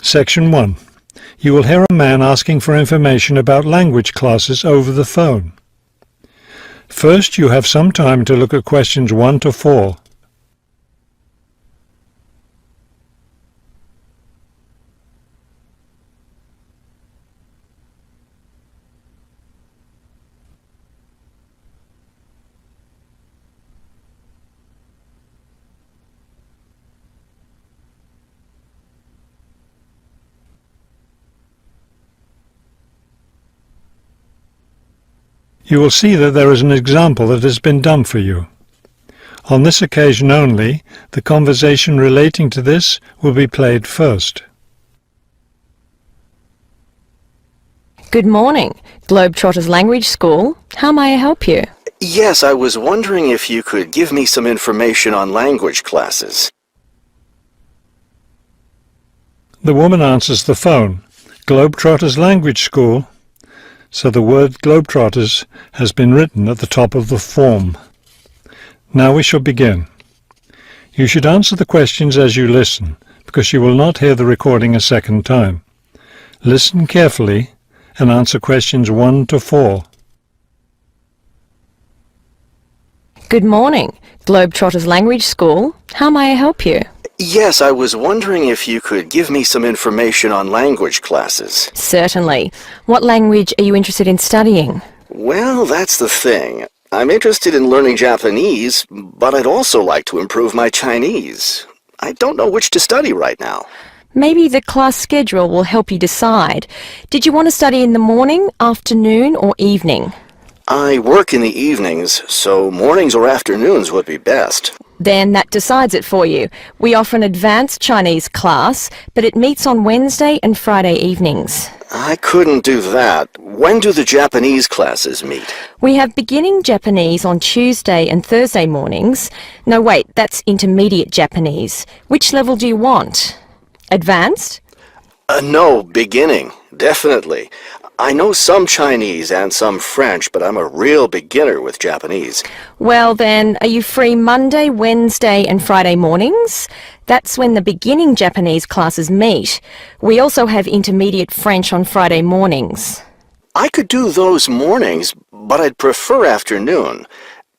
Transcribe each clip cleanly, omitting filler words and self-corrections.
Section 1. You will hear a man asking for information about language classes over the phone. First, you have some time to look at questions 1 to 4. You will see that there is an example that has been done for you. On this occasion only, the conversation relating to this will be played first. Good morning, Globetrotters Language School. How may I help you? Yes, I was wondering if you could give me some information on language classes. The woman answers the phone. Globetrotters Language School. So the word Globetrotters has been written at the top of the form. Now we shall begin. You should answer the questions as you listen, because you will not hear the recording a second time. Listen carefully and answer questions 1 to 4. Good morning, Globetrotters Language School. How may I help you? Yes, I was wondering if you could give me some information on language classes. Certainly. What language are you interested in studying? Well, that's the thing. I'm interested in learning Japanese, but I'd also like to improve my Chinese. I don't know which to study right now. Maybe the class schedule will help you decide. Did you want to study in the morning, afternoon, or evening? I work in the evenings, so mornings or afternoons would be best. Then that decides it for you. We offer an advanced Chinese class, but it meets on Wednesday and Friday evenings. I couldn't do that. When do the Japanese classes meet? We have beginning Japanese on Tuesday and Thursday mornings. No, wait, that's intermediate Japanese. Which level do you want? Advanced? No, beginning. Definitely. I know some Chinese and some French, but I'm a real beginner with Japanese. Well then, are you free Monday, Wednesday and Friday mornings? That's when the beginning Japanese classes meet. We also have intermediate French on Friday mornings. I could do those mornings, but I'd prefer afternoon.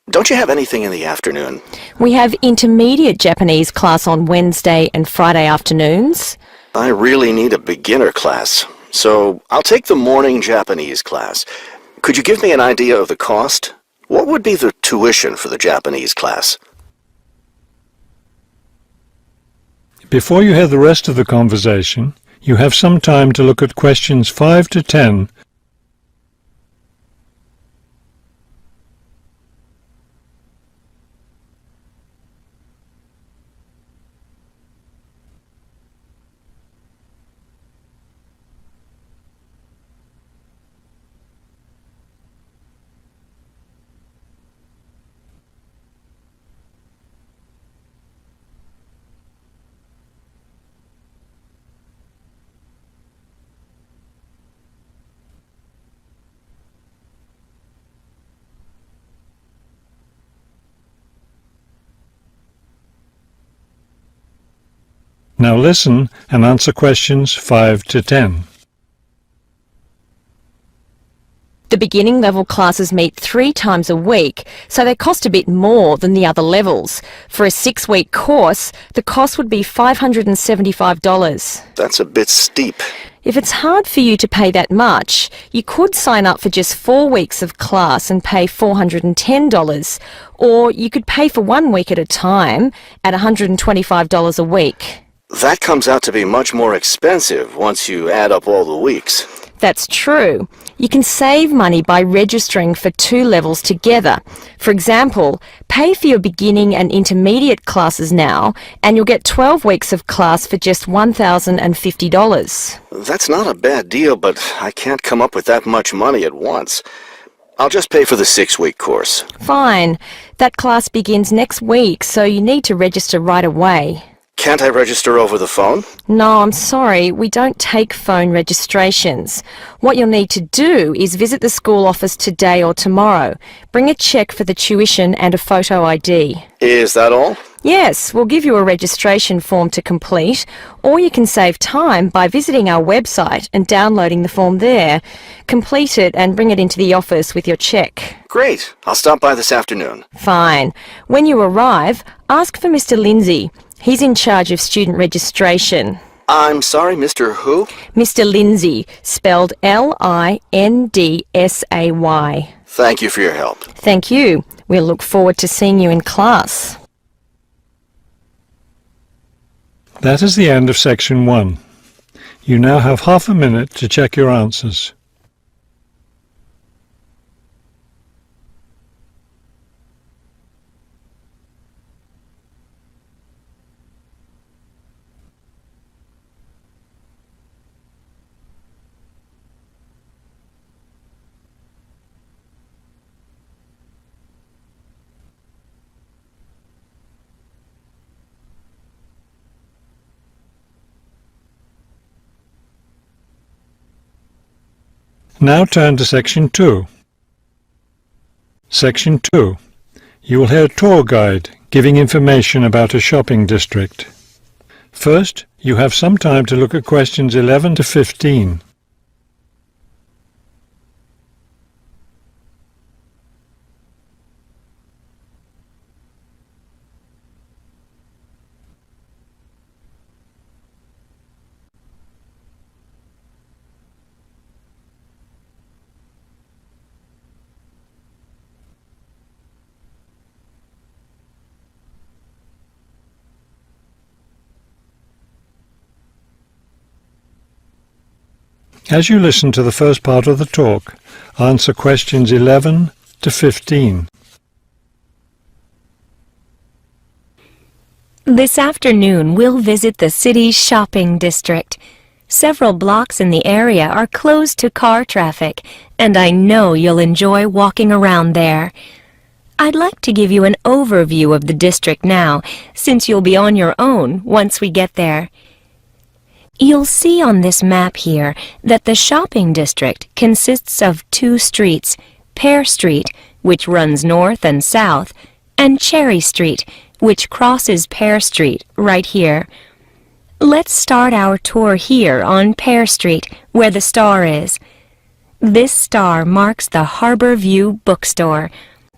Don't you have anything in the afternoon? We have intermediate Japanese class on Wednesday and Friday afternoons. I really need a beginner class. So I'll take the morning Japanese class. Could you give me an idea of the cost? What would be the tuition for the Japanese class? Before you hear the rest of the conversation, you have some time to look at questions 5 to 10. Now listen and answer questions 5 to 10. The beginning level classes meet 3 times a week, so they cost a bit more than the other levels. For a 6-week course, the cost would be $575. That's a bit steep. If it's hard for you to pay that much, you could sign up for just 4 weeks of class and pay $410, or you could pay for 1 week at a time at $125 a week. That comes out to be much more expensive once you add up all the weeks. That's true. You can save money by registering for 2 levels together. For example, pay for your beginning and intermediate classes now, and you'll get 12 weeks of class for just $1,050. That's not a bad deal, but I can't come up with that much money at once. I'll just pay for the 6-week course. Fine. That class begins next week, so you need to register right away. Can't I register over the phone? No, I'm sorry, we don't take phone registrations. What you'll need to do is visit the school office today or tomorrow. Bring a cheque for the tuition and a photo ID. Is that all? Yes, we'll give you a registration form to complete, or you can save time by visiting our website and downloading the form there. Complete it and bring it into the office with your cheque. Great. I'll stop by this afternoon. Fine. When you arrive, ask for Mr. Lindsay. He's in charge of student registration. I'm sorry, Mr. Who? Mr. Lindsay, spelled Lindsay. Thank you for your help. Thank you. We'll look forward to seeing you in class. That is the end of section 1. You now have half a minute to check your answers. Now turn to section 2. Section 2. You will hear a tour guide giving information about a shopping district. First, you have some time to look at questions 11 to 15. As you listen to the first part of the talk, answer questions 11 to 15. This afternoon, we'll visit the city's shopping district. Several blocks in the area are closed to car traffic, and I know you'll enjoy walking around there. I'd like to give you an overview of the district now, since you'll be on your own once we get there. You'll see on this map here that the shopping district consists of 2 streets, Pear Street, which runs north and south, and Cherry Street, which crosses Pear Street right here. Let's start our tour here on Pear Street, where the star is. This star marks the Harbor View bookstore.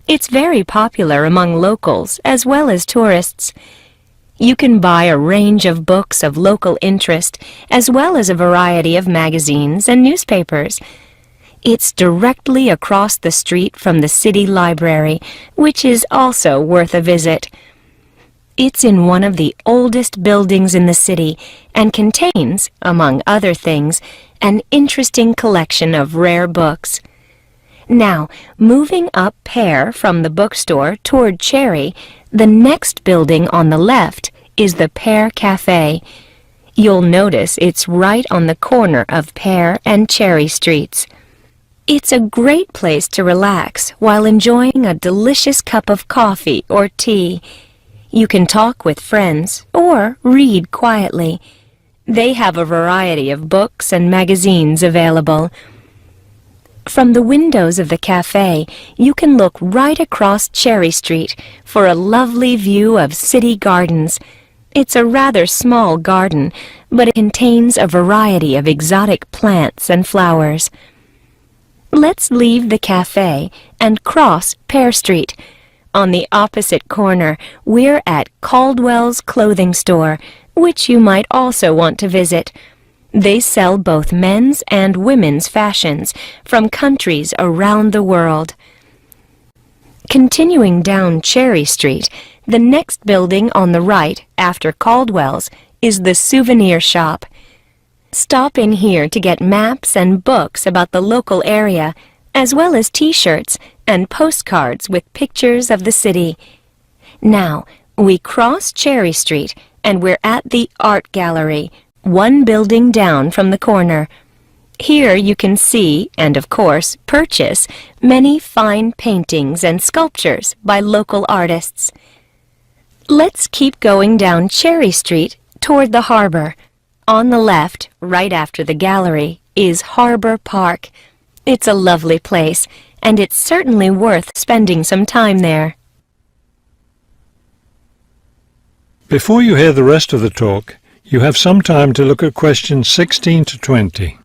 It's very popular among locals as well as tourists. You can buy a range of books of local interest, as well as a variety of magazines and newspapers. It's directly across the street from the city library, which is also worth a visit. It's in one of the oldest buildings in the city and contains, among other things, an interesting collection of rare books. Now, moving up Pear from the bookstore toward Cherry, the next building on the left is the Pear Cafe. You'll notice it's right on the corner of Pear and Cherry Streets. It's a great place to relax while enjoying a delicious cup of coffee or tea. You can talk with friends or read quietly. They have a variety of books and magazines available. From the windows of the cafe, you can look right across Cherry Street for a lovely view of city gardens. It's a rather small garden, but it contains a variety of exotic plants and flowers. Let's leave the cafe and cross Pear Street. On the opposite corner, we're at Caldwell's clothing store, which you might also want to visit. They sell both men's and women's fashions from countries around the world. Continuing down Cherry Street, the next building on the right after Caldwell's is the souvenir shop. Stop in here to get maps and books about the local area, as well as t-shirts and postcards with pictures of the city. Now, we cross Cherry Street and we're at the Art Gallery, one building down from the corner. Here you can see, and of course purchase, many fine paintings and sculptures by local artists. Let's keep going down Cherry Street toward the harbor. On the left, right after the gallery, is Harbor Park. It's a lovely place, and it's certainly worth spending some time there. Before you hear the rest of the talk, you have some time to look at questions 16 to 20.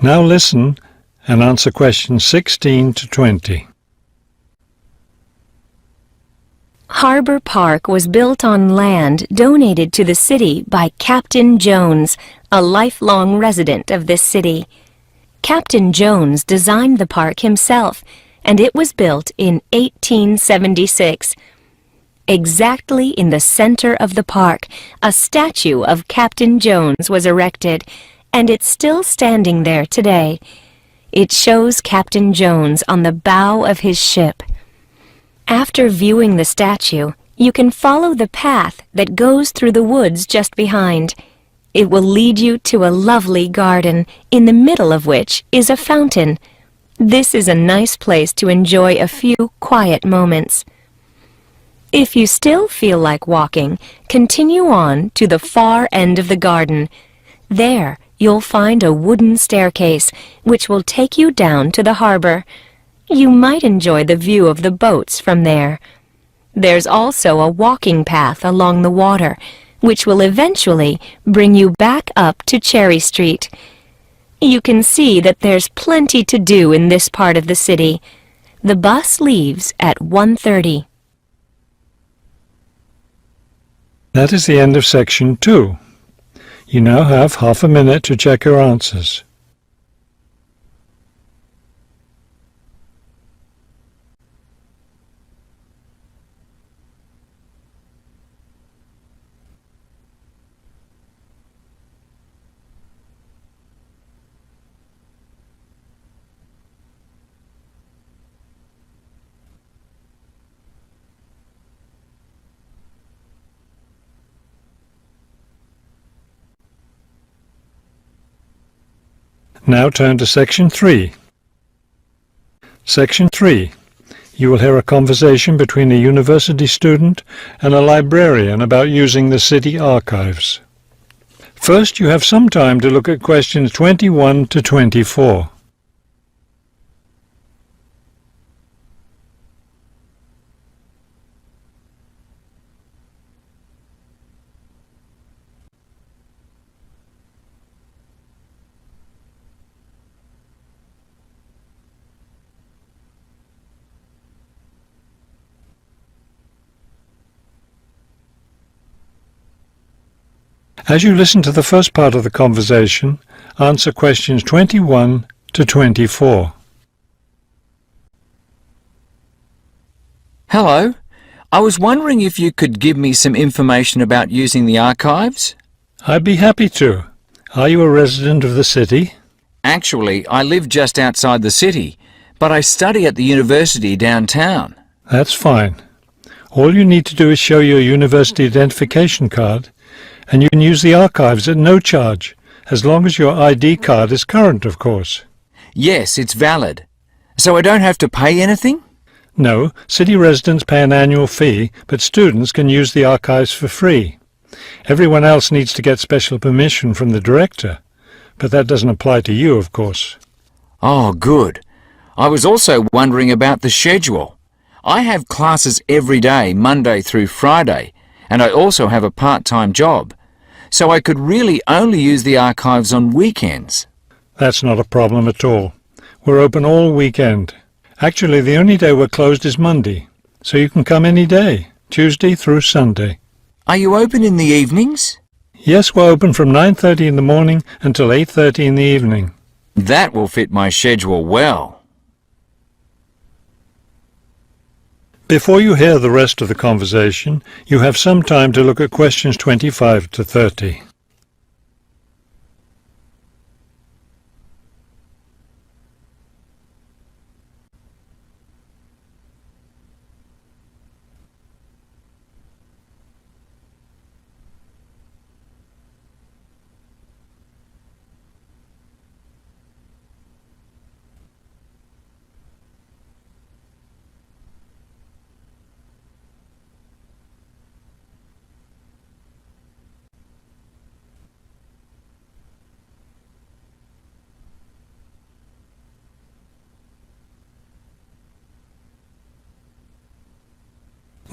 Now listen and answer questions 16 to 20. Harbor Park was built on land donated to the city by Captain Jones, a lifelong resident of this city. Captain Jones designed the park himself, and it was built in 1876. Exactly in the center of the park, a statue of Captain Jones was erected, and it's still standing there today. It shows Captain Jones on the bow of his ship. After viewing the statue, you can follow the path that goes through the woods just behind. It will lead you to a lovely garden, in the middle of which is a fountain. This is a nice place to enjoy a few quiet moments. If you still feel like walking, continue on to the far end of the garden. There, you'll find a wooden staircase, which will take you down to the harbor. You might enjoy the view of the boats from there. There's also a walking path along the water, which will eventually bring you back up to Cherry Street. You can see that there's plenty to do in this part of the city. The bus leaves at 1:30. That is the end of section 2. You now have half a minute to check your answers. Now turn to section 3. Section 3. You will hear a conversation between a university student and a librarian about using the city archives. First, you have some time to look at questions 21 to 24. As you listen to the first part of the conversation, answer questions 21 to 24. Hello. I was wondering if you could give me some information about using the archives? I'd be happy to. Are you a resident of the city? Actually, I live just outside the city, but I study at the university downtown. That's fine. All you need to do is show your university identification card, and you can use the archives at no charge, as long as your ID card is current, of course. Yes, it's valid. So I don't have to pay anything? No, city residents pay an annual fee, but students can use the archives for free. Everyone else needs to get special permission from the director, but that doesn't apply to you, of course. Oh, good. I was also wondering about the schedule. I have classes every day, Monday through Friday, and I also have a part-time job, so I could really only use the archives on weekends. That's not a problem at all. We're open all weekend. Actually, the only day we're closed is Monday, so you can come any day, Tuesday through Sunday. Are you open in the evenings? Yes, we're open from 9:30 in the morning until 8:30 in the evening. That will fit my schedule well. Before you hear the rest of the conversation, you have some time to look at questions 25 to 30.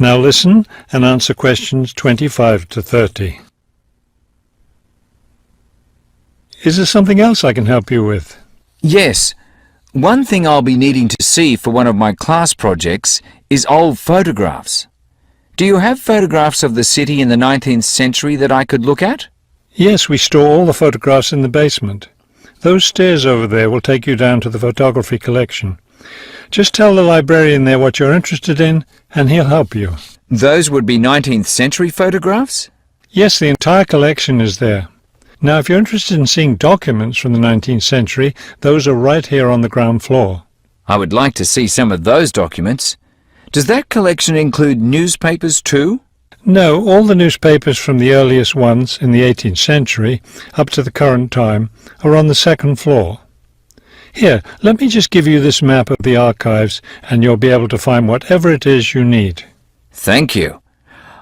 Now listen and answer questions 25 to 30. Is there something else I can help you with? Yes. One thing I'll be needing to see for one of my class projects is old photographs. Do you have photographs of the city in the 19th century that I could look at? Yes, we store all the photographs in the basement. Those stairs over there will take you down to the photography collection. Just tell the librarian there what you're interested in, and he'll help you. Those would be 19th century photographs? Yes, the entire collection is there. Now, if you're interested in seeing documents from the 19th century, those are right here on the ground floor. I would like to see some of those documents. Does that collection include newspapers too? No, all the newspapers from the earliest ones in the 18th century up to the current time are on the second floor. Here, let me just give you this map of the archives and you'll be able to find whatever it is you need. Thank you.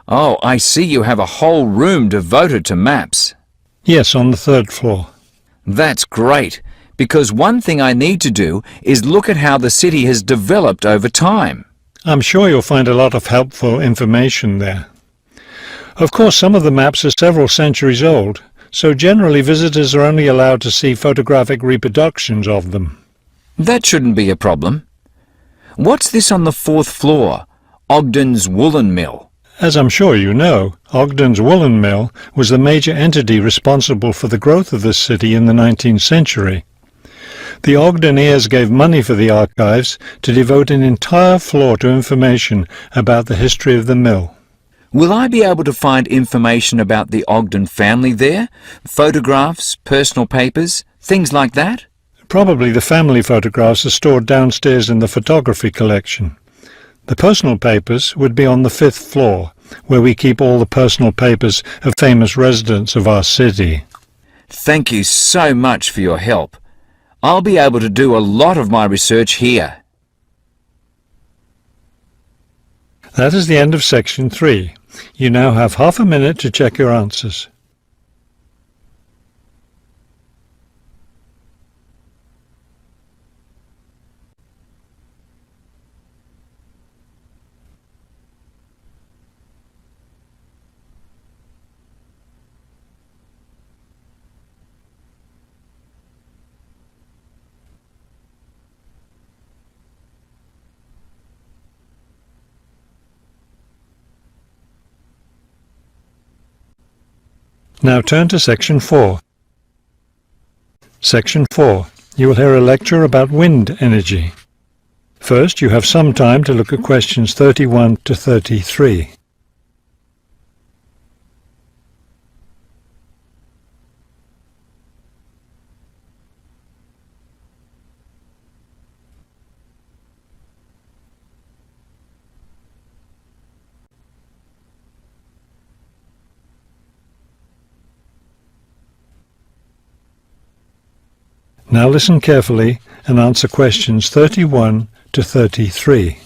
Oh, I see you have a whole room devoted to maps. Yes, on the third floor. That's great, because one thing I need to do is look at how the city has developed over time. I'm sure you'll find a lot of helpful information there. Of course, some of the maps are several centuries old, so generally visitors are only allowed to see photographic reproductions of them. That shouldn't be a problem. What's this on the fourth floor? Ogden's Woolen Mill. As I'm sure you know, Ogden's Woolen Mill was the major entity responsible for the growth of this city in the 19th century. The Ogdeniers gave money for the archives to devote an entire floor to information about the history of the mill. Will I be able to find information about the Ogden family there? Photographs, personal papers, things like that? Probably the family photographs are stored downstairs in the photography collection. The personal papers would be on the fifth floor, where we keep all the personal papers of famous residents of our city. Thank you so much for your help. I'll be able to do a lot of my research here. That is the end of section 3. You now have half a minute to check your answers. Now turn to section 4. Section 4. You will hear a lecture about wind energy. First, you have some time to look at questions 31 to 33. Now listen carefully and answer questions 31 to 33.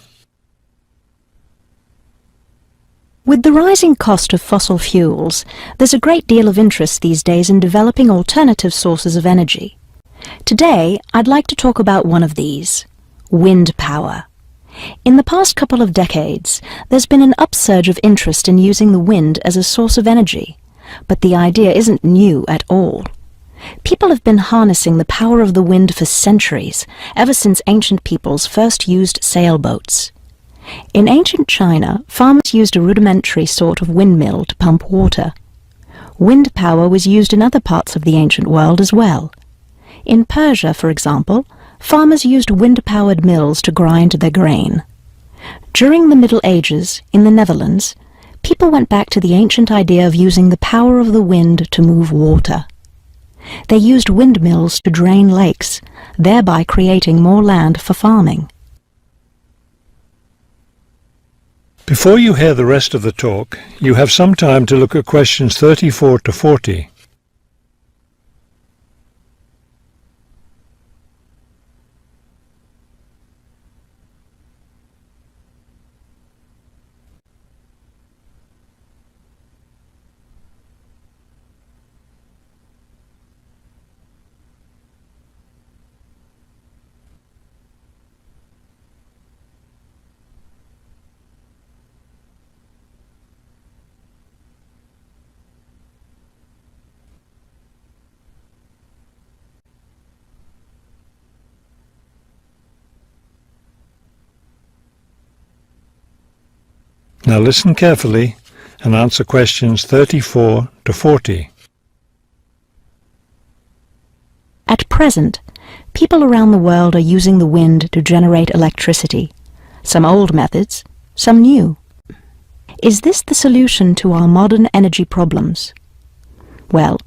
With the rising cost of fossil fuels, there's a great deal of interest these days in developing alternative sources of energy. Today, I'd like to talk about one of these, wind power. In the past couple of decades, there's been an upsurge of interest in using the wind as a source of energy, but the idea isn't new at all. People have been harnessing the power of the wind for centuries, ever since ancient peoples first used sailboats. In ancient China, farmers used a rudimentary sort of windmill to pump water. Wind power was used in other parts of the ancient world as well. In Persia, for example, farmers used wind-powered mills to grind their grain. During the Middle Ages, in the Netherlands, people went back to the ancient idea of using the power of the wind to move water. They used windmills to drain lakes, thereby creating more land for farming. Before you hear the rest of the talk, you have some time to look at questions 34 to 40. Now listen carefully and answer questions 34 to 40. At present, people around the world are using the wind to generate electricity, some old methods, some new. Is this the solution to our modern energy problems? Well,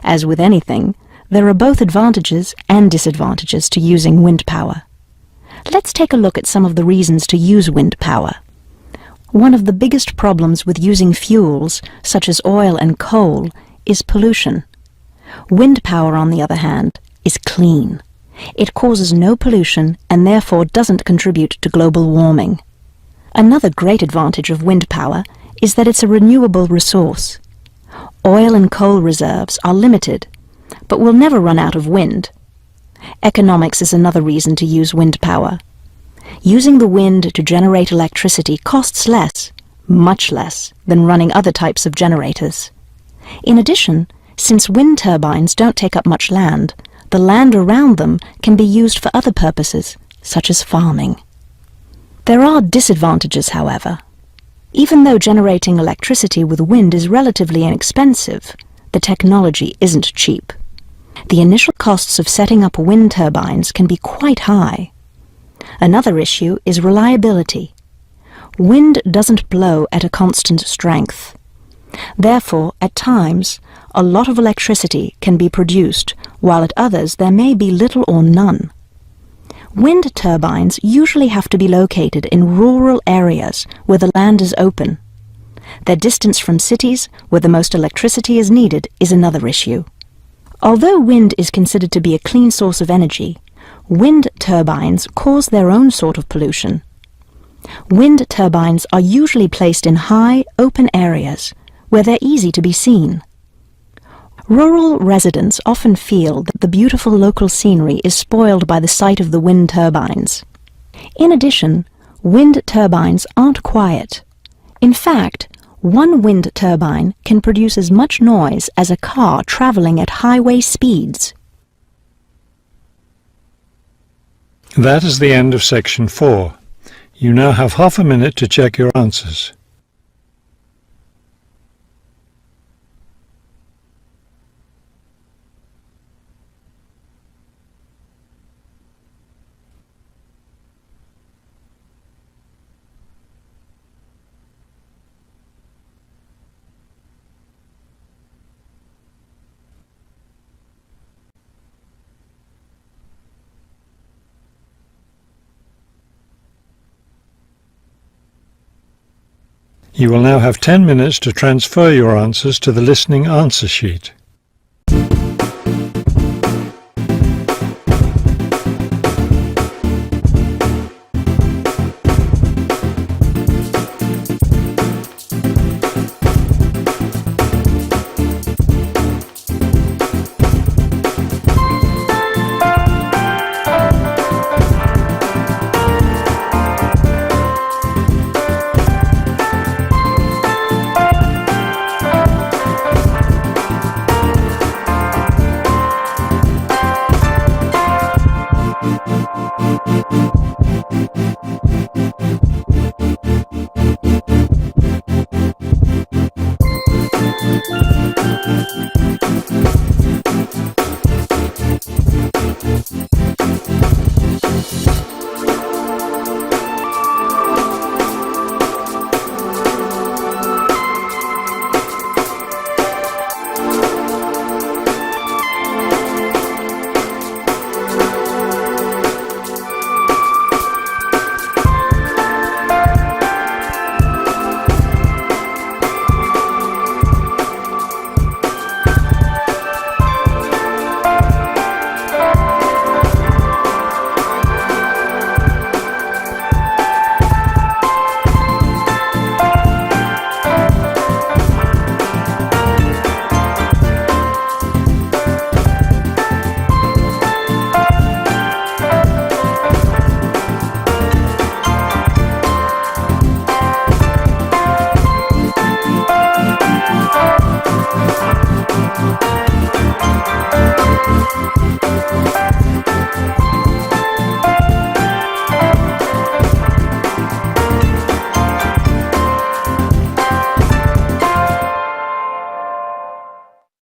as with anything, there are both advantages and disadvantages to using wind power. Let's take a look at some of the reasons to use wind power. One of the biggest problems with using fuels, such as oil and coal, is pollution. Wind power, on the other hand, is clean. It causes no pollution and therefore doesn't contribute to global warming. Another great advantage of wind power is that it's a renewable resource. Oil and coal reserves are limited, but we'll never run out of wind. Economics is another reason to use wind power. Using the wind to generate electricity costs less, much less, than running other types of generators. In addition, since wind turbines don't take up much land, the land around them can be used for other purposes, such as farming. There are disadvantages, however. Even though generating electricity with wind is relatively inexpensive, the technology isn't cheap. The initial costs of setting up wind turbines can be quite high. Another issue is reliability. Wind doesn't blow at a constant strength. Therefore, at times, a lot of electricity can be produced, while at others there may be little or none. Wind turbines usually have to be located in rural areas where the land is open. Their distance from cities, where the most electricity is needed, is another issue. Although wind is considered to be a clean source of energy, wind turbines cause their own sort of pollution. Wind turbines are usually placed in high, open areas where they're easy to be seen. Rural residents often feel that the beautiful local scenery is spoiled by the sight of the wind turbines. In addition, wind turbines aren't quiet. In fact, one wind turbine can produce as much noise as a car traveling at highway speeds. That is the end of section 4. You now have half a minute to check your answers. You will now have 10 minutes to transfer your answers to the listening answer sheet.